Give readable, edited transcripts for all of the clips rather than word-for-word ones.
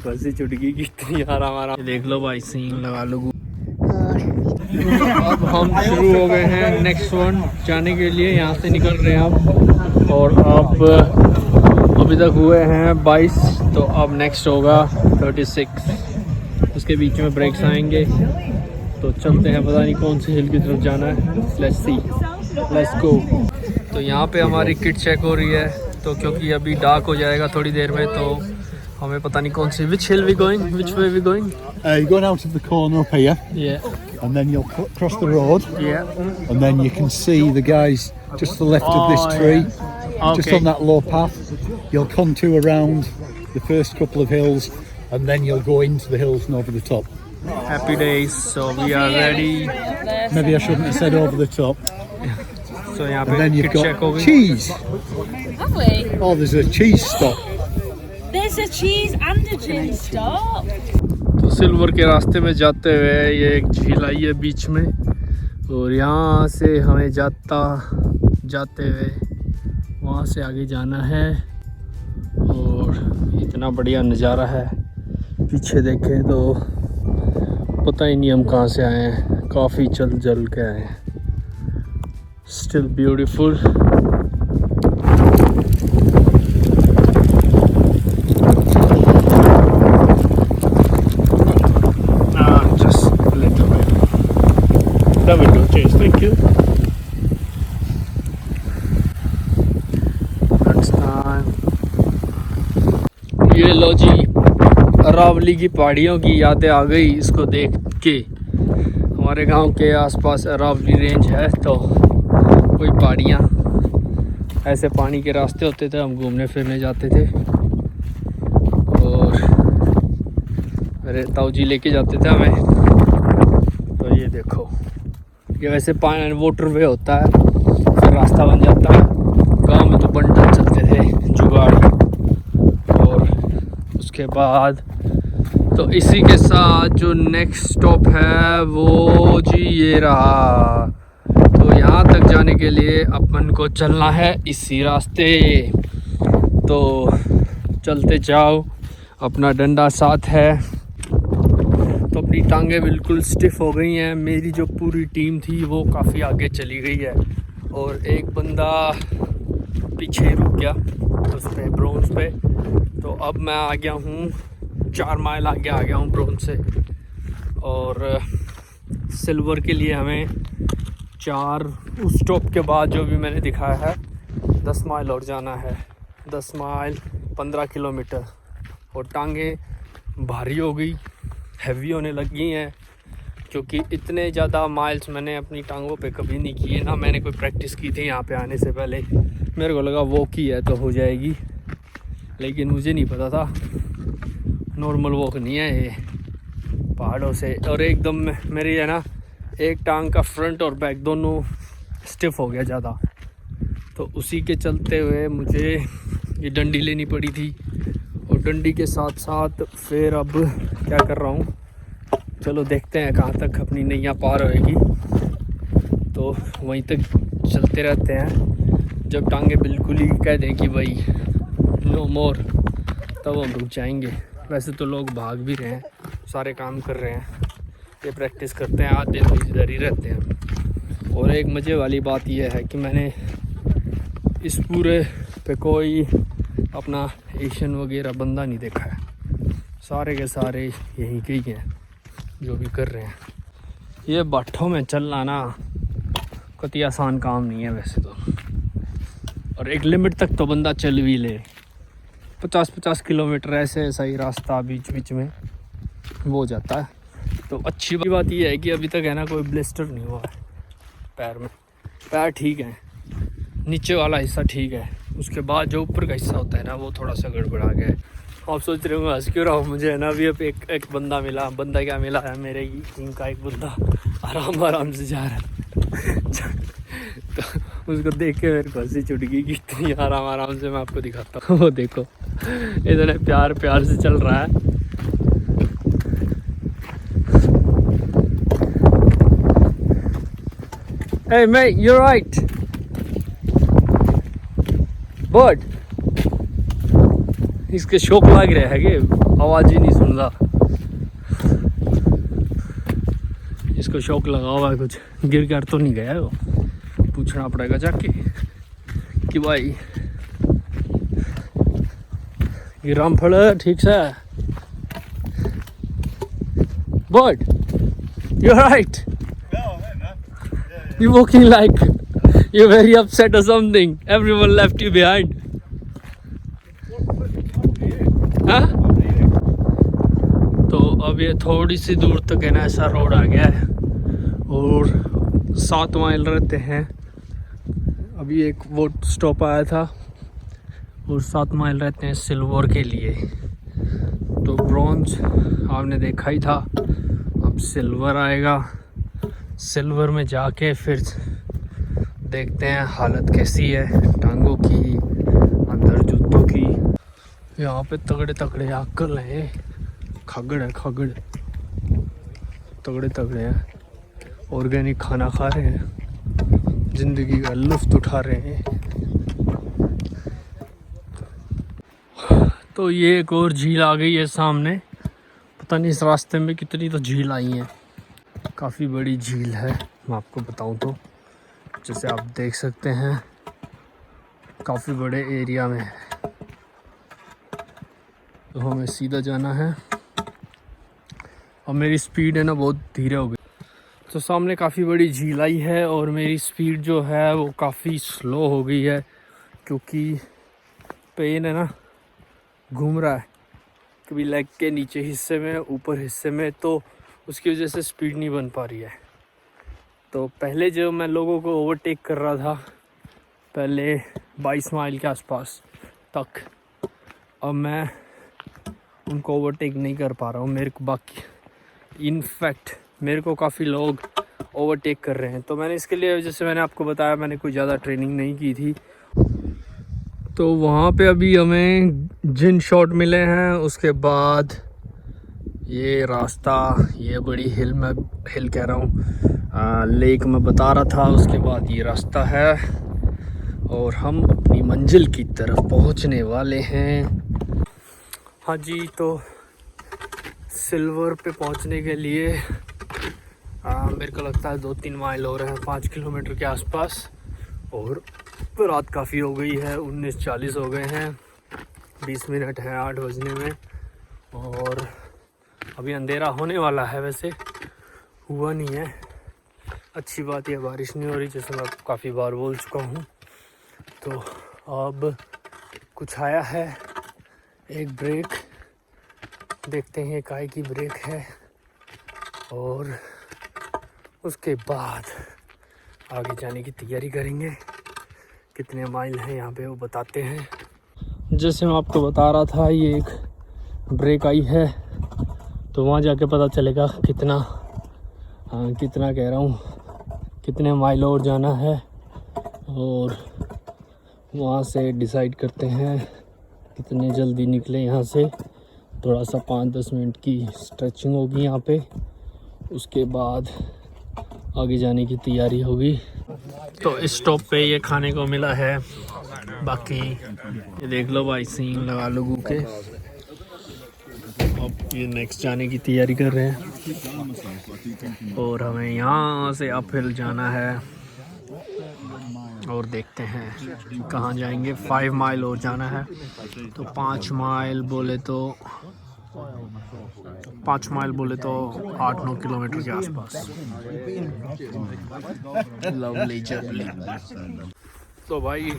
को हंसी छुट गई कि इतनी आराम आराम। देख लो भाई, सीन लगा लो। अब हम शुरू हो गए हैं नेक्स्ट वन जाने के लिए, यहाँ से निकल रहे हैं हम। और अब अभी तक हुए हैं 22, तो अब नेक्स्ट होगा 36। उसके बीच में ब्रेक्स आएंगे, तो चलते हैं। पता नहीं कौन सी हिल की तरफ जाना है, लेट्स सी, लेट्स गो। तो यहाँ पे हमारी किट चेक हो रही है, तो क्योंकि अभी डार्क हो जाएगा थोड़ी देर में, तो हमें पता नहीं कौन सी, which hill we going, which way we going? You're going out of the corner up here, Yeah, and then you'll cross the road, yeah. and then you can see the guys just to the left of this tree, just Okay. on that low path. You'll contour around the first couple of hills, and then you'll go into the hills and over the top. Happy days. So we are ready. Maybe I shouldn't have said over the top. So यहाँ And पे then you've kit check हो got गई। cheese. Have we? Oh, there's a cheese stop. There's a cheese and a gin stop. तो silver के रास्ते में जाते हुए ये एक झील आई है बीच में, और यहाँ से हमें जाते हुए वहाँ से आगे जाना है। और इतना बढ़िया नज़ारा है, पीछे देखें तो पता ही नहीं हम कहाँ से आए हैं, काफ़ी जल के आए हैं। Still beautiful. Thank you. That's time. ये लो जी, अरावली की पहाड़ियों की यादें आ गई इसको देख के। हमारे गांव के आसपास अरावली रेंज है, तो कोई पहाड़ियाँ, ऐसे पानी के रास्ते होते थे, हम घूमने फिरने जाते थे। और मेरे ताऊजी लेके जाते थे हमें। तो ये देखो, ये वैसे पानी वाटर वे होता है, फिर रास्ता बन जाता है। गांव में तो बंडल चलते थे, जुगाड़। और उसके बाद तो इसी के साथ जो नेक्स्ट स्टॉप है वो जी ये रहा। तो यहाँ तक जाने के लिए अपन को चलना है इसी रास्ते। तो चलते जाओ, अपना डंडा साथ है। तो अपनी टांगें बिल्कुल स्टिफ हो गई हैं। मेरी जो पूरी टीम थी वो काफ़ी आगे चली गई है, और एक बंदा पीछे रुक गया उस पे, ब्रोंज पे। तो अब मैं आ गया हूँ 4 माइल आगे आ गया हूँ ब्रोंज से। और सिल्वर के लिए हमें 4 उस स्टॉप के बाद जो भी मैंने दिखाया है 10 माइल और जाना है। 10 माइल 15 किलोमीटर। और टांगें भारी हो गई, हैवी होने लगी हैं, क्योंकि इतने ज़्यादा माइल्स मैंने अपनी टांगों पे कभी नहीं किए ना। मैंने कोई प्रैक्टिस की थी यहाँ पे आने से पहले। मेरे को लगा वॉक ही है तो हो जाएगी, लेकिन मुझे नहीं पता था नॉर्मल वॉक नहीं है ये पहाड़ों से। और एकदम मेरी है ना, एक टांग का फ्रंट और बैक दोनों स्टिफ हो गया ज़्यादा। तो उसी के चलते हुए मुझे ये डंडी लेनी पड़ी थी। और डंडी के साथ साथ फिर अब क्या कर रहा हूँ, चलो देखते हैं कहाँ तक अपनी नैया पार होएगी। तो वहीं तक चलते रहते हैं, जब टांगे बिल्कुल ही कह दें कि भाई नो मोर, तब हम रुक जाएंगे। वैसे तो लोग भाग भी रहे हैं, सारे काम कर रहे हैं, ये प्रैक्टिस करते हैं, आधे तो इधर ही रहते हैं। और एक मज़े वाली बात यह है कि मैंने इस पूरे पे कोई अपना एशियन वगैरह बंदा नहीं देखा है। सारे के सारे यहीं के ही हैं जो भी कर रहे हैं। ये बाठों में चलना ना कतई आसान काम नहीं है वैसे तो। और एक लिमिट तक तो बंदा चल भी ले, 50-50 किलोमीटर ऐसे ऐसा ही रास्ता बीच बीच में वो जाता है। तो अच्छी बात यह है कि अभी तक है ना कोई ब्लिस्टर नहीं हुआ है पैर में। पैर ठीक है, नीचे वाला हिस्सा ठीक है, उसके बाद जो ऊपर का हिस्सा होता है ना वो थोड़ा सा गड़बड़ा गया है। आप सोच रहे होंगे हंस क्यों रहा हूँ, मुझे है ना अभी अब एक बंदा मिला। बंदा क्या मिला है, मेरे ही टीम का एक बंदा आराम से जा रहा है। तो उसको देख के मेरे को हंसी छूट गई कि इतनी आराम से मैं आपको दिखाता हूँ। वो देखो इतने प्यार से चल रहा है। Hey mate, you're right. Bud. इसके शौक लग रहे है कि आवाज़ ही नहीं सुन रहा। इसको शौक लगा हुआ है, कुछ गिर कर तो नहीं गया है वो। पूछना पड़ेगा जाके कि भाई ये रामफल ठीक से है। But you right, you walking like you're very upset or something. Everyone left you behind. हाँ? तो अब ये थोड़ी सी दूर तक है ना ऐसा रोड आ गया है और 7 माइल रहते हैं। अभी एक वो स्टॉप आया था और 7 माइल रहते हैं सिल्वर के लिए। तो ब्रॉन्ज आपने देखा ही था, अब सिल्वर आएगा। सिल्वर में जाके फिर देखते हैं हालत कैसी है टांगों की, अंदर जूतों की। यहाँ पे तगड़े तगड़े अंकल हैं, खगड़ है खगड़, तगड़े तगड़े हैं, ऑर्गेनिक खाना खा रहे हैं, जिंदगी का लुत्फ उठा रहे हैं। तो ये एक और झील आ गई है सामने। पता नहीं इस रास्ते में कितनी तो झील आई हैं। काफ़ी बड़ी झील है, मैं आपको बताऊं तो जैसे आप देख सकते हैं काफ़ी बड़े एरिया में है। तो हमें सीधा जाना है और मेरी स्पीड है ना बहुत धीरे हो गई। तो सामने काफ़ी बड़ी झील आई है और मेरी स्पीड जो है वो काफ़ी स्लो हो गई है क्योंकि पेन है ना घूम रहा है कभी लेग के नीचे हिस्से में ऊपर हिस्से में, तो उसकी वजह से स्पीड नहीं बन पा रही है। तो पहले जो मैं लोगों को ओवरटेक कर रहा था पहले 22 माइल के आसपास तक, अब मैं उनको ओवरटेक नहीं कर पा रहा हूँ। मेरे को बाकी इनफैक्ट मेरे को काफ़ी लोग ओवरटेक कर रहे हैं। तो मैंने इसके लिए, जैसे मैंने आपको बताया, मैंने कोई ज़्यादा ट्रेनिंग नहीं की थी। तो वहाँ पे अभी हमें जिन शॉट मिले हैं, उसके बाद ये रास्ता, ये बड़ी हिल, मैं हिल कह रहा हूँ लेक में बता रहा था, उसके बाद ये रास्ता है और हम अपनी मंजिल की तरफ पहुँचने वाले हैं। हाँ जी, तो सिल्वर पे पहुँचने के लिए मेरे को लगता है 2-3 माइल हो रहे हैं, 5 किलोमीटर के आसपास। और रात काफ़ी हो गई है, 19:40 हो गए हैं, 20 मिनट है 8 बजने में और अभी अंधेरा होने वाला है। वैसे हुआ नहीं है, अच्छी बात है, बारिश नहीं हो रही जैसे मैं काफ़ी बार बोल चुका हूँ। तो अब कुछ आया है, एक ब्रेक, देखते हैं काय की ब्रेक है और उसके बाद आगे जाने की तैयारी करेंगे। कितने माइल हैं यहाँ पे वो बताते हैं। जैसे मैं आपको बता रहा था, ये एक ब्रेक आई है तो वहाँ जाके पता चलेगा कितना कह रहा हूँ, कितने माइल और जाना है और वहाँ से डिसाइड करते हैं कितने जल्दी निकले यहाँ से। थोड़ा सा 5-10 मिनट की स्ट्रेचिंग होगी यहाँ पे, उसके बाद आगे जाने की तैयारी होगी। तो इस स्टॉप पे ये खाने को मिला है, बाकी ये देख लो भाई, सीन लगा लोगों के। अब ये नेक्स्ट जाने की तैयारी कर रहे हैं और हमें यहाँ से अपहिल जाना है और देखते हैं कहाँ जाएंगे। 5 माइल और जाना है, तो 5 माइल बोले तो 8-9 किलोमीटर के आसपास। Lovely journey. तो भाई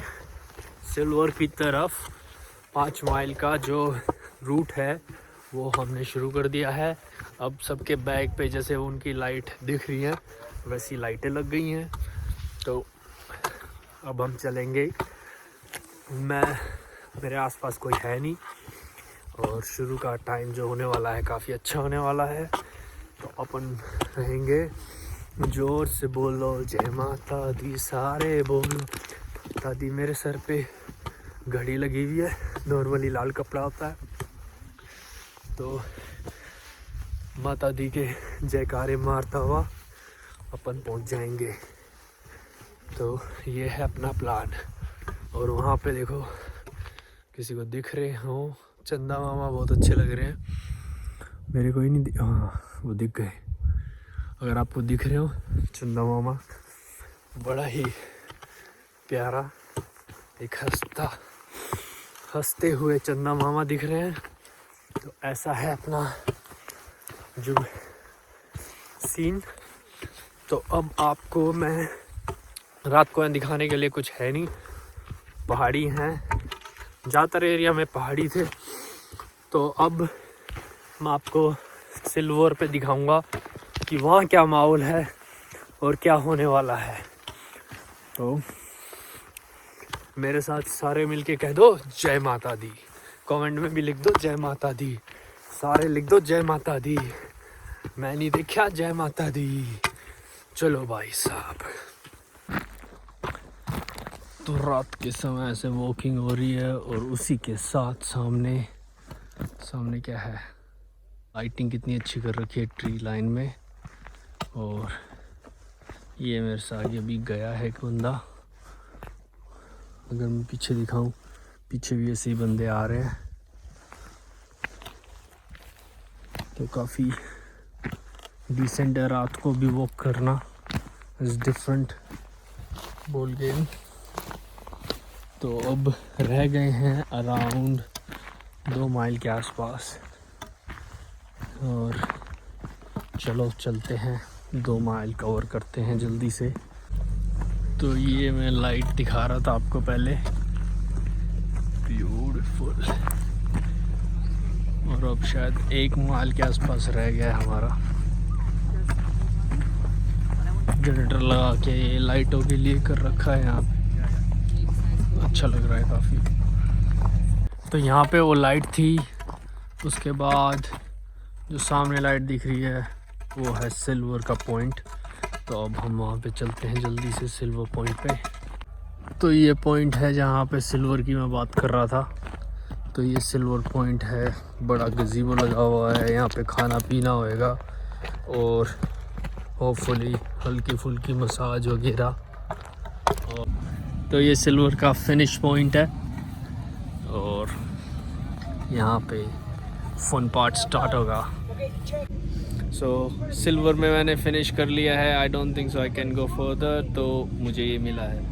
सिल्वर की तरफ 5 माइल का जो रूट है वो हमने शुरू कर दिया है। अब सबके बैग पे जैसे उनकी लाइट दिख रही है वैसी लाइटें लग गई हैं। तो अब हम चलेंगे, मेरे आसपास कोई है नहीं और शुरू का टाइम जो होने वाला है काफ़ी अच्छा होने वाला है। तो अपन रहेंगे, जोर से बोलो जय माता दी, सारे बोलो माता दी। मेरे सर पे घड़ी लगी हुई है, नॉर्मली लाल कपड़ा होता है। तो माता दी के जयकारे मारता हुआ अपन पहुंच जाएंगे। तो ये है अपना प्लान। और वहाँ पे देखो किसी को दिख रहे हो चंदा मामा बहुत अच्छे लग रहे हैं मेरे को ही नहीं हाँ वो दिख गए। अगर आपको दिख रहे हो चंदा मामा, बड़ा ही प्यारा एक हंसते हुए चंदा मामा दिख रहे हैं। तो ऐसा है अपना जो सीन। तो अब आपको मैं रात को दिखाने के लिए कुछ है नहीं, पहाड़ी हैं, ज़्यादातर एरिया में पहाड़ी थे। तो अब मैं आपको सिल्वर पे दिखाऊंगा कि वहाँ क्या माहौल है और क्या होने वाला है। तो मेरे साथ सारे मिलके कह दो जय माता दी, कमेंट में भी लिख दो जय माता दी, सारे लिख दो जय माता दी, मैंने देखा जय माता दी। चलो भाई साहब, तो रात के समय ऐसे वॉकिंग हो रही है और उसी के साथ सामने क्या है, लाइटिंग कितनी अच्छी कर रखी है ट्री लाइन में। और ये मेरे से आगे भी गया है एक बंदा, अगर मैं पीछे दिखाऊं पीछे भी ऐसे ही बंदे आ रहे हैं। तो काफ़ी डिसेंट है रात को भी वॉक करना, इज़ डिफरेंट बॉल गेम। तो अब रह गए हैं अराउंड 2 माइल के आसपास और चलो चलते हैं, 2 माइल कवर करते हैं जल्दी से। तो ये मैं लाइट दिखा रहा था आपको पहले, ब्यूटीफुल। और अब शायद 1 माइल के आसपास रह गया है हमारा। जनरेटर लगा के लाइटों के लिए कर रखा है यहाँ पे, अच्छा लग रहा है काफ़ी। तो यहाँ पे वो लाइट थी, उसके बाद जो सामने लाइट दिख रही है वो है सिल्वर का पॉइंट। तो अब हम वहाँ पे चलते हैं जल्दी से सिल्वर पॉइंट पे। तो ये पॉइंट है जहाँ पे सिल्वर की मैं बात कर रहा था। तो ये सिल्वर पॉइंट है, बड़ा गज़ीबो लगा हुआ है, यहाँ पे खाना पीना होएगा और होपफुली हल्की फुल्की मसाज वगैरह। तो ये सिल्वर का फिनिश पॉइंट है और यहाँ पे फन पार्ट स्टार्ट होगा। सो सिल्वर में मैंने फिनिश कर लिया है, I don't think so I can go further. तो मुझे ये मिला है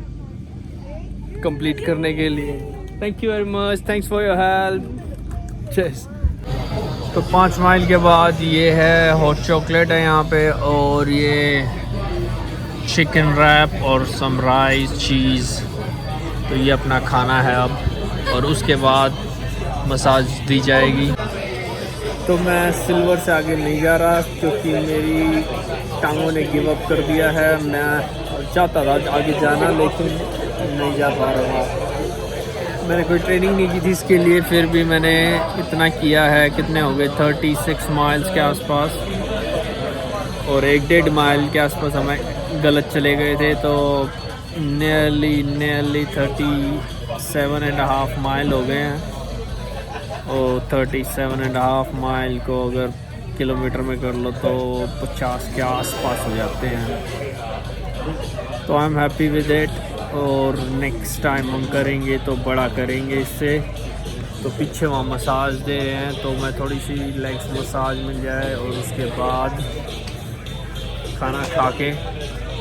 कंप्लीट करने के लिए। Thank you very much, thanks for your help. Chess. तो 5 माइल के बाद ये है हॉट चॉकलेट है यहाँ पे, और ये चिकन रैप और सम राइस चीज़। तो ये अपना खाना है अब, और उसके बाद मसाज दी जाएगी। तो मैं सिल्वर से आगे नहीं जा रहा क्योंकि मेरी टांगों ने गिव अप कर दिया है। मैं चाहता था आगे जाना लेकिन नहीं जा पा रहा। मैंने कोई ट्रेनिंग नहीं की थी इसके लिए, फिर भी मैंने इतना किया है। कितने हो गए, 36 माइल्स के आसपास, और 1.5 माइल के आसपास हमें गलत चले गए थे। तो नियरली 37.5 माइल हो गए हैं। और 37.5 माइल को अगर किलोमीटर में कर लो तो 50 के आसपास हो जाते हैं। तो I am happy with it, और नेक्स्ट टाइम हम करेंगे तो बड़ा करेंगे इससे। तो पीछे वहाँ मसाज दे रहे हैं, तो मैं थोड़ी सी लेग्स मसाज मिल जाए और उसके बाद खाना खा के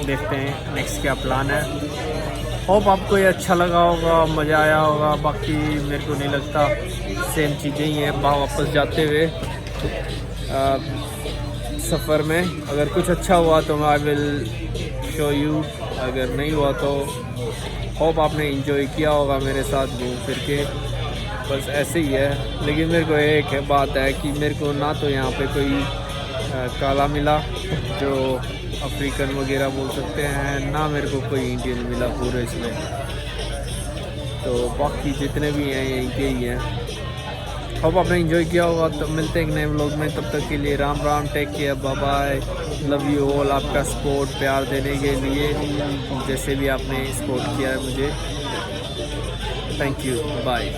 देखते हैं नेक्स्ट क्या प्लान है। होप आपको ये अच्छा लगा होगा, मज़ा आया होगा। बाकी मेरे को नहीं लगता, सेम चीज़ें ही हैं वापस जाते हुए सफ़र में। अगर कुछ अच्छा हुआ तो आई विल शो यू, अगर नहीं हुआ तो होप आपने एंजॉय किया होगा मेरे साथ घूम फिर के। बस ऐसे ही है। लेकिन मेरे को एक बात है कि मेरे को ना तो यहाँ पे कोई काला मिला जो अफ्रीकन वगैरह बोल सकते हैं, ना मेरे को कोई इंडियन मिला पूरे इसमें। तो बाकी जितने भी हैं यहीं के ही हैं। होप आपने एंजॉय किया होगा। तो मिलते हैं एक नए व्लॉग में, तब तक के लिए Ram Ram, take care, bye bye, love you all. आपका सपोर्ट प्यार देने के लिए, जैसे भी आपने सपोर्ट किया है मुझे, थैंक यू, बाय।